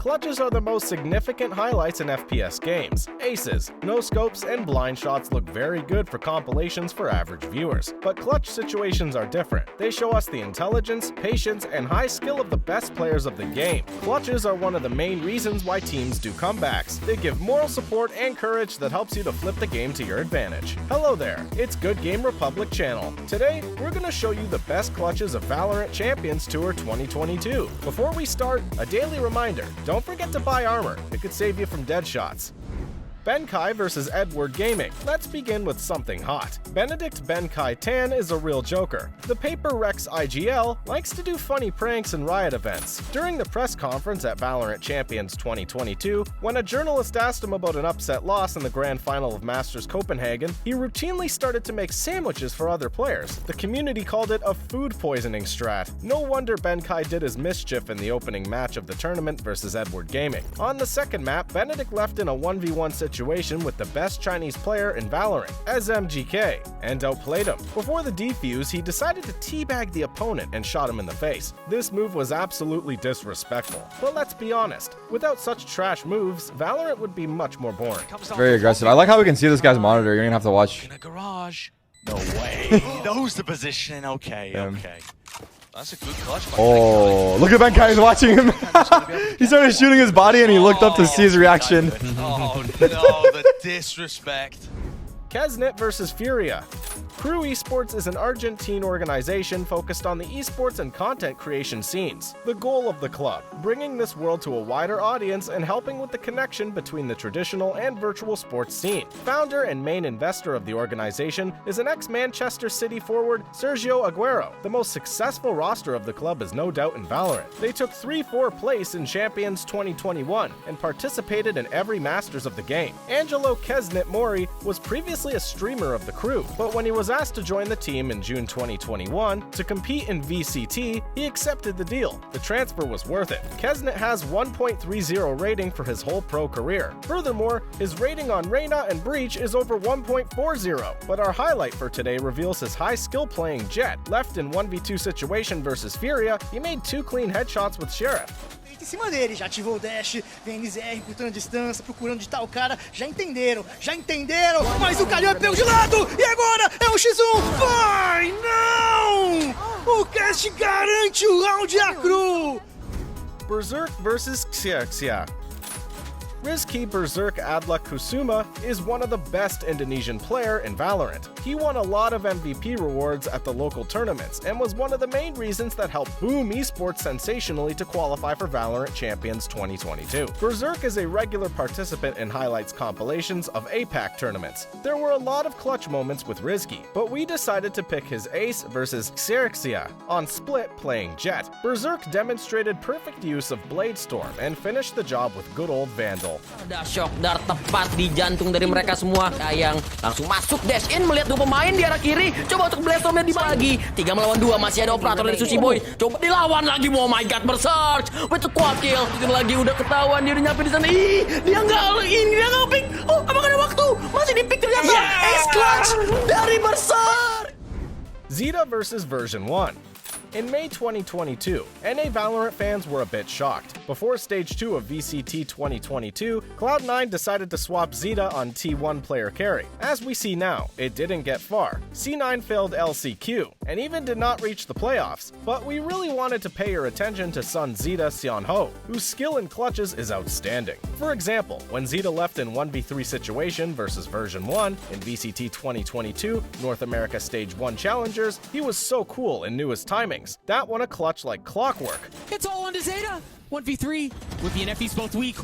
Clutches are the most significant highlights in FPS games. Aces, no-scopes, and blind shots look very good for compilations for average viewers. But clutch situations are different. They show us the intelligence, patience, and high skill of the best players of the game. Clutches are one of the main reasons why teams do comebacks. They give moral support and courage that helps you to flip the game to your advantage. Hello there, it's Good Game Republic channel. Today, we're gonna show you the best clutches of Valorant Champions Tour 2022. Before we start, a daily reminder, don't forget to buy armor. It could save you from dead shots. Benkai versus Edward Gaming. Let's begin with something hot. Benedict Benkai Tan is a real joker. The paper Rex IGL likes to do funny pranks and riot events. During the press conference at Valorant Champions 2022, when a journalist asked him about an upset loss in the grand final of Masters Copenhagen, he routinely started to make sandwiches for other players. The community called it a food poisoning strat. No wonder Benkai did his mischief in the opening match of the tournament versus Edward Gaming. On the second map, Benedict left in a 1v1 situation with the best Chinese player in Valorant, SMGK, and outplayed him. Before the defuse, he decided to teabag the opponent and shot him in the face. This move was absolutely disrespectful. But let's be honest, without such trash moves, Valorant would be much more boring. Very aggressive. I like how we can see this guy's monitor. You're gonna have to watch. In a garage. No way. He knows the position. Okay, okay. That's a good clutch. Oh, look at Benkai, he's watching him. He started shooting his body and he looked up to see his reaction. Oh no, the disrespect. Keznit versus FURIA. Crew Esports is an Argentine organization focused on the esports and content creation scenes. The goal of the club, bringing this world to a wider audience and helping with the connection between the traditional and virtual sports scene. Founder and main investor of the organization is an ex-Manchester City forward, Sergio Aguero. The most successful roster of the club is no doubt in Valorant. They took 3-4 place in Champions 2021 and participated in every Masters of the game. Angelo Keznit Mori was previously a streamer of the crew, but when he was asked to join the team in June 2021 to compete in VCT, he accepted the deal. The transfer was worth it. Keznit has 1.30 rating for his whole pro career. Furthermore, his rating on Reyna and Breach is over 1.40. But our highlight for today reveals his high skill playing Jet. Left in 1v2 situation versus FURIA, he made 2 clean headshots with Sheriff. Em cima dele, já ativou o dash, vem NZR encurtando a distância, procurando de tal cara, já entenderam, mas o Calhão pegou de lado, e agora é um X1, vai, não! O cast garante o round a cru! Berserk versus XERXIA. Rizky Berserk Adla Kusuma is one of the best Indonesian player in Valorant. He won a lot of MVP rewards at the local tournaments and was one of the main reasons that helped boom esports sensationally to qualify for Valorant Champions 2022. Berserk is a regular participant in highlights compilations of APAC tournaments. There were a lot of clutch moments with Rizky, but we decided to pick his ace versus XERXIA on split playing Jet. Berserk demonstrated perfect use of Blade Storm and finished the job with good old Vandal. Ada shock dar tepat di jantung dari mereka semua. Kayang langsung masuk dash in melihat 2 pemain di arah kiri. Coba untuk Blade Storm-nya dibagi. 3 melawan 2 masih ada operator dari Sushi Boy. Coba dilawan lagi. Oh my god, bersearch with the quad kill. Itu lagi udah ketahuan dia udah nyampe di sana. Ih, dia enggak pick. Oh, apakah ada waktu? Masih di pick ternyata. Ace clutch dari Berserk. Xeta versus version 1. In May 2022, NA Valorant fans were a bit shocked. Before Stage 2 of VCT 2022, Cloud9 decided to swap Xeta on T1 player carry. As we see now, it didn't get far. C9 failed LCQ, and even did not reach the playoffs. But we really wanted to pay your attention to Sun Xeta Xianho, whose skill in clutches is outstanding. For example, when Xeta left in 1v3 situation versus version 1 in VCT 2022 North America Stage 1 Challengers, he was so cool and knew his timing. That won a clutch like clockwork. It's all on to Xeta. 1v3. Whippy and Effie's both weak.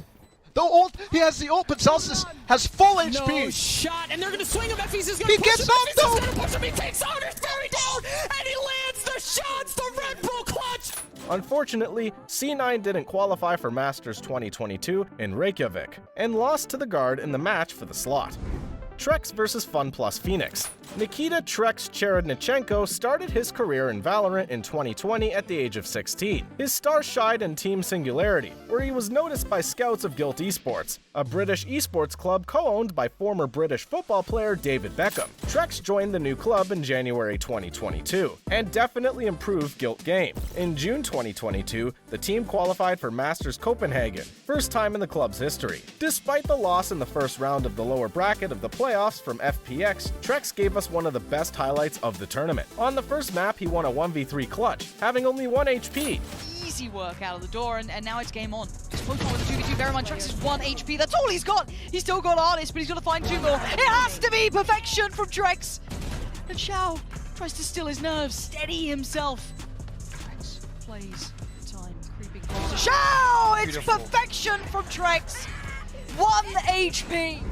The ult, he has the ult, but Celsius has full HP. No shot, and they're gonna swing him. Effie's is gonna he push gets him. knocked Effie's out. gonna push him. He takes on his very down, and he lands the shots. The Red Bull clutch. Unfortunately, C9 didn't qualify for Masters 2022 in Reykjavik and lost to the guard in the match for the slot. Trexx vs FunPlus Phoenix. Nikita Trexx Cherednichenko started his career in Valorant in 2020 at the age of 16. His star shined in Team Singularity, where he was noticed by scouts of Guilt Esports, a British esports club co-owned by former British football player David Beckham. Trexx joined the new club in January 2022, and definitely improved Guilt game. In June 2022, the team qualified for Masters Copenhagen, first time in the club's history. Despite the loss in the first round of the lower bracket of the playoffs from FPX, Trexx gave us one of the best highlights of the tournament. On the first map, he won a 1v3 clutch, having only 1 HP. Easy work out of the door, and now it's game on. Just focus on with the 2v2. Bear in mind, Trexx is 1 HP. That's all he's got. He's still got Artist, but he's got to find 2 more. It has to be perfection from Trexx. And Shao tries to still his nerves, steady himself. Trexx plays time, creeping closer. Shao! It's perfection from Trexx. 1 HP.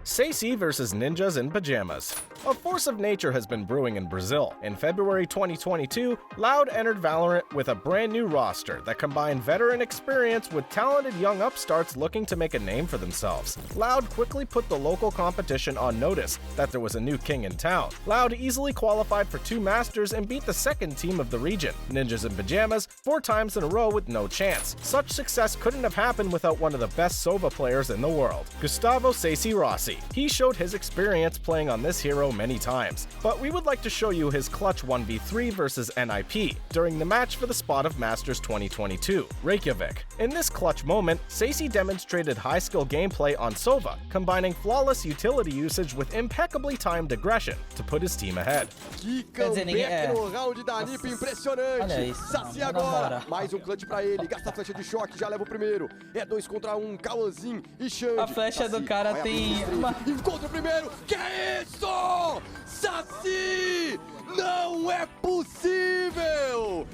Sacy versus Ninjas in Pyjamas. A force of nature has been brewing in Brazil. In February 2022, Loud entered Valorant with a brand new roster that combined veteran experience with talented young upstarts looking to make a name for themselves. Loud quickly put the local competition on notice that there was a new king in town. Loud easily qualified for 2 Masters and beat the second team of the region, Ninjas in Pyjamas, 4 times in a row with no chance. Such success couldn't have happened without one of the best Sova players in the world, Gustavo Sacy Rossi. He showed his experience playing on this hero many times, but we would like to show you his clutch 1v3 versus NIP during the match for the spot of Masters 2022, Reykjavik. In this clutch moment, Sacy demonstrated high-skill gameplay on Sova, combining flawless utility usage with impeccably timed aggression to put his team ahead. Que comeback no round da NiP, impressionante. Sacy agora, mais clutch pra ele, gasta a flecha de choque, já leva o primeiro. É 2 contra 1, Kawanzin e Xande. A flecha do cara tem... Encontra o primeiro, que é isso? Sacy! Não é possível!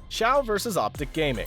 Shao versus Optic Gaming.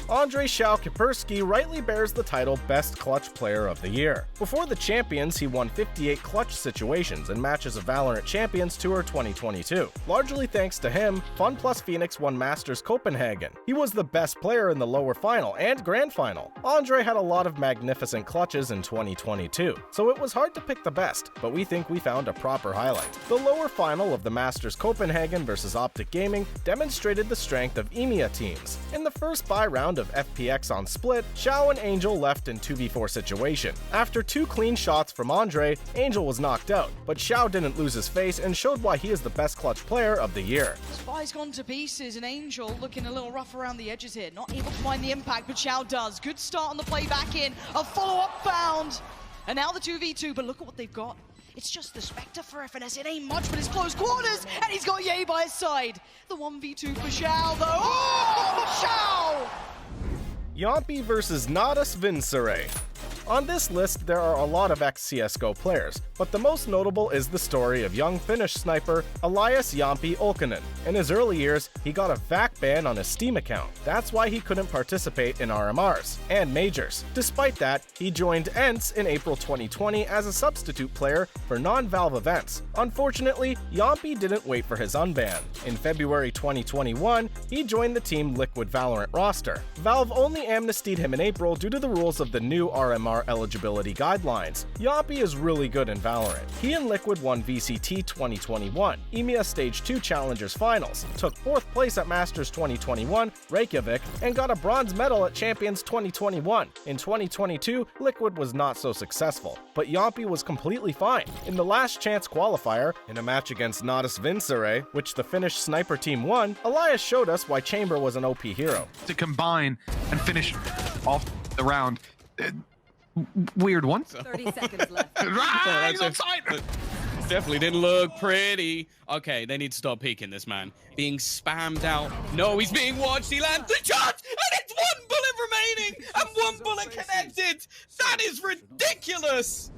Andre Shao Kapersky rightly bears the title Best Clutch Player of the Year. Before the Champions, he won 58 clutch situations in matches of Valorant Champions Tour 2022. Largely thanks to him, FunPlus Phoenix won Masters Copenhagen. He was the best player in the lower final and grand final. Andre had a lot of magnificent clutches in 2022, so it was hard to pick the best, but we think we found a proper highlight. The lower final of the Masters Copenhagen versus Optic Gaming demonstrated the strength of EMEA teams. In the first bye round of FPX on Split, Shao and Angel left in 2v4 situation. After 2 clean shots from Andre, Angel was knocked out, but Shao didn't lose his face and showed why he is the best clutch player of the year. Spy's gone to pieces, and Angel looking a little rough around the edges here. Not able to find the impact, but Shao does. Good start on the play back in. A follow-up found. And now the 2v2, but look at what they've got. It's just the Spectre for FNS. It ain't much, but it's close quarters, and he's got Eeiu by his side. The 1v2 for Shao, though. Oh, Shao! Jamppi vs Nadas Vinsere. On this list, there are a lot of ex-CSGO players, but the most notable is the story of young Finnish sniper Elias Jamppi Olkinen. In his early years, he got a VAC ban on his Steam account. That's why he couldn't participate in RMRs and majors. Despite that, he joined ENCE in April 2020 as a substitute player for non-Valve events. Unfortunately, Jamppi didn't wait for his unban. In February 2021, he joined the Team Liquid Valorant roster. Valve only amnestied him in April due to the rules of the new RMR eligibility guidelines. Jamppi is really good in Valorant. He and Liquid won VCT 2021, EMEA Stage 2 Challengers Finals, took 4th place at Masters 2021, Reykjavik, and got a bronze medal at Champions 2021. In 2022, Liquid was not so successful, but Jamppi was completely fine. In the last chance qualifier, in a match against Nadas Vinsere, which the Finnish sniper team won, Elias showed us why Chamber was an OP hero. To combine and finish off the round. Weird one. 30 seconds left. He's outside. Definitely didn't look pretty. Okay, they need to stop peeking this man. Being spammed out. No, he's being watched. He lands the shot, and it's 1 bullet remaining, and 1 bullet connected. That is ridiculous.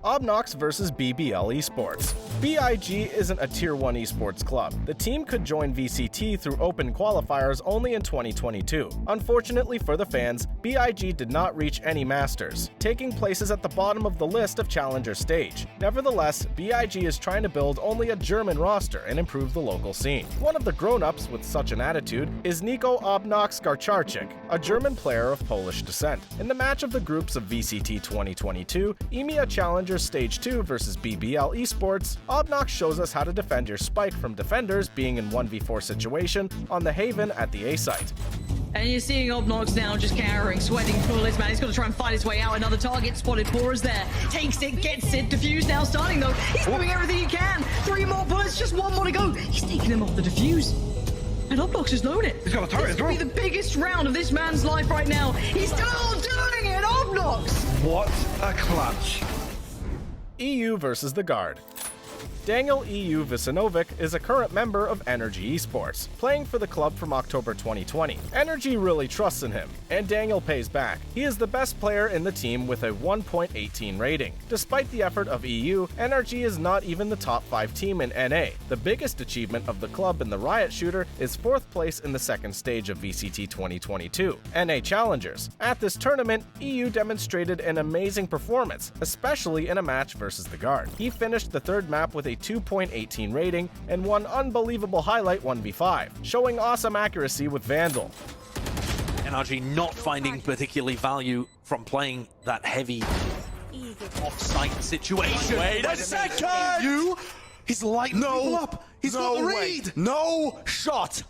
Obnoks versus BBL Esports. BIG isn't a Tier 1 esports club. The team could join VCT through open qualifiers only in 2022. Unfortunately for the fans, BIG did not reach any Masters, taking places at the bottom of the list of Challenger stage. Nevertheless, BIG is trying to build only a German roster and improve the local scene. One of the grown-ups with such an attitude is Obnoks, a German player of Polish descent. In the match of the groups of VCT 2022, EMEA Challenger Stage 2 versus BBL Esports, Obnoks shows us how to defend your spike from defenders being in 1v4 situation on the Haven at the A site. And you're seeing Obnoks now just cowering, sweating bullets, man. He's got to try and fight his way out. Another target spotted. Pora's there. Takes it, gets it. Defuse now starting, though. He's doing everything he can. 3 more bullets, just 1 more to go. He's taking him off the defuse. And Obnoks has known it. He's got a turret as well. This could be the biggest round of this man's life right now. He's still doing it, Obnoks! What a clutch. Eeiu versus the Guard. Daniel Eeiu Visanovic is a current member of Energy Esports, playing for the club from October 2020. Energy really trusts in him, and Daniel pays back. He is the best player in the team with a 1.18 rating. Despite the effort of Eeiu, Energy is not even the top 5 team in NA. The biggest achievement of the club in the Riot Shooter is 4th place in the second stage of VCT 2022, NA Challengers. At this tournament, Eeiu demonstrated an amazing performance, especially in a match versus the Guard. He finished the 3rd map with a 2.18 rating and one unbelievable highlight 1v5, showing awesome accuracy with Vandal. NRG not finding particularly value from playing that heavy off-site situation. Wait a second! He's lighting people up. He's got the read. No shot.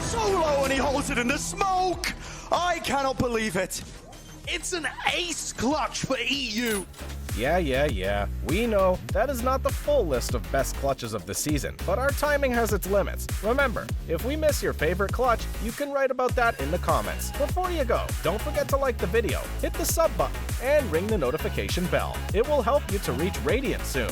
Solo and he holds it in the smoke. I cannot believe it. It's an ace clutch for Eeiu. Yeah. We know that is not the full list of best clutches of the season, but our timing has its limits. Remember, if we miss your favorite clutch, you can write about that in the comments. Before you go, don't forget to like the video, hit the sub button, and ring the notification bell. It will help you to reach Radiant soon.